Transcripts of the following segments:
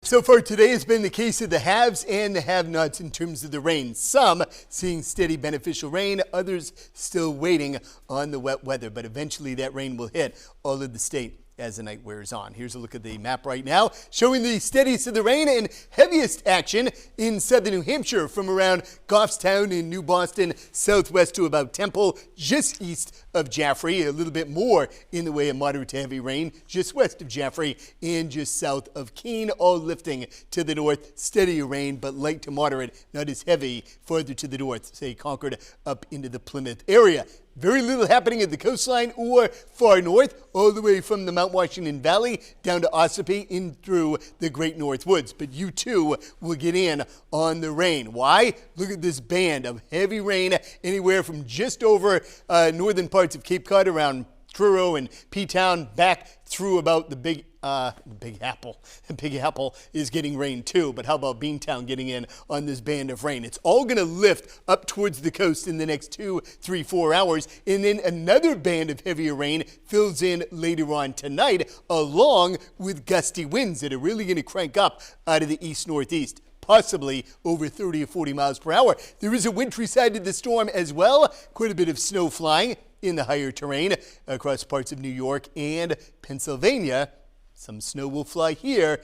So far today has been the case of the haves and the have-nots in terms of the rain. Some seeing steady beneficial rain, others still waiting on the wet weather. But eventually that rain will hit all of the state as the night wears on. Here's a look at the map right now, showing the steadiest of the rain and heaviest action in southern New Hampshire from around Goffstown in New Boston, southwest to about Temple, just east of Jaffrey. A little bit more in the way of moderate to heavy rain just west of Jaffrey and just south of Keene, all lifting to the north. Steady rain, but light to moderate, not as heavy farther to the north, say Concord up into the Plymouth area. Very little happening at the coastline or far north, all the way from the Mount Washington Valley down to Ossipee in through the Great North Woods. But you too will get in on the rain. Why? Look at this band of heavy rain anywhere from just over northern parts of Cape Cod around Truro and P-Town back through about the Big Apple. The Big Apple is getting rain too, but how about Beantown getting in on this band of rain? It's all going to lift up towards the coast in the next 2, 3, 4 hours, and then another band of heavier rain fills in later on tonight, along with gusty winds that are really going to crank up out of the east-northeast. Possibly over 30 or 40 miles per hour. There is a wintry side to the storm as well. Quite a bit of snow flying in the higher terrain across parts of New York and Pennsylvania. Some snow will fly here,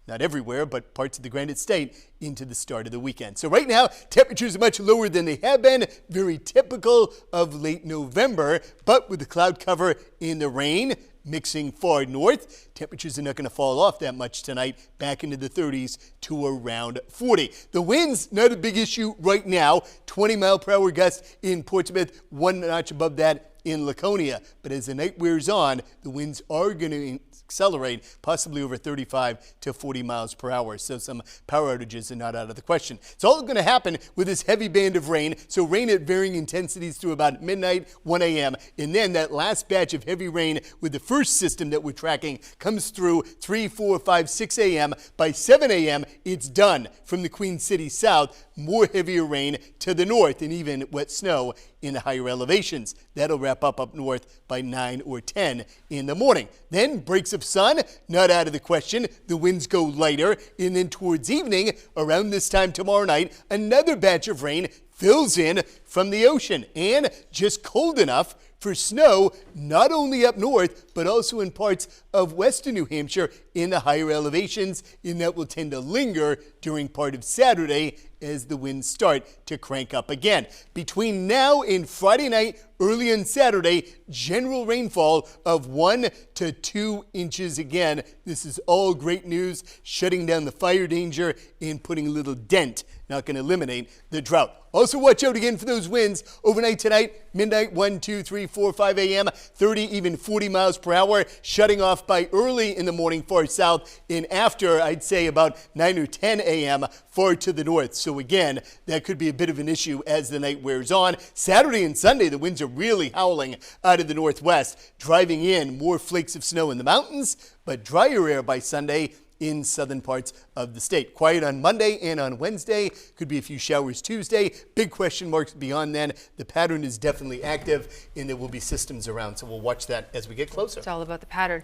not everywhere, but parts of the Granite State into the start of the weekend. So right now, temperatures are much lower than they have been, very typical of late November, but with the cloud cover in the rain, mixing far north, temperatures are not going to fall off that much tonight, back into the 30s to around 40. The winds, not a big issue right now, 20-mile-per-hour gusts in Portsmouth, one notch above that in Laconia. But as the night wears on, the winds are going to accelerate, possibly over 35 to 40 miles per hour. So some power outages are not out of the question. It's all going to happen with this heavy band of rain. So rain at varying intensities through about midnight, 1 a.m. And then that last batch of heavy rain with the first system that we're tracking comes through 3, 4, 5, 6 a.m. By 7 a.m., it's done. From the Queen City south, more heavier rain to the north and even wet snow in the higher elevations. That'll wrap up north by 9 or 10 in the morning. Then breaks of sun, not out of the question. The winds go lighter, and then towards evening, around this time tomorrow night, another batch of rain fills in from the ocean and just cold enough for snow, not only up north, but also in parts of western New Hampshire in the higher elevations, and that will tend to linger during part of Saturday as the winds start to crank up again. Between now and Friday night, early on Saturday, general rainfall of 1 to 2 inches again. This is all great news, shutting down the fire danger and putting a little dent, not going to eliminate the drought. Also watch out again for those winds overnight tonight, midnight, 1, 2, 3, 4, 5 a.m., 30, even 40 miles per hour, shutting off by early in the morning far south and after, I'd say about 9 or 10 a.m. far to the north. So again, that could be a bit of an issue as the night wears on. Saturday and Sunday, the winds are really howling out of the northwest, driving in more flakes of snow in the mountains, but drier air by Sunday in southern parts of the state. Quiet on Monday and on Wednesday. Could be a few showers Tuesday. Big question marks beyond then. The pattern is definitely active and there will be systems around, so we'll watch that as we get closer. It's all about the pattern.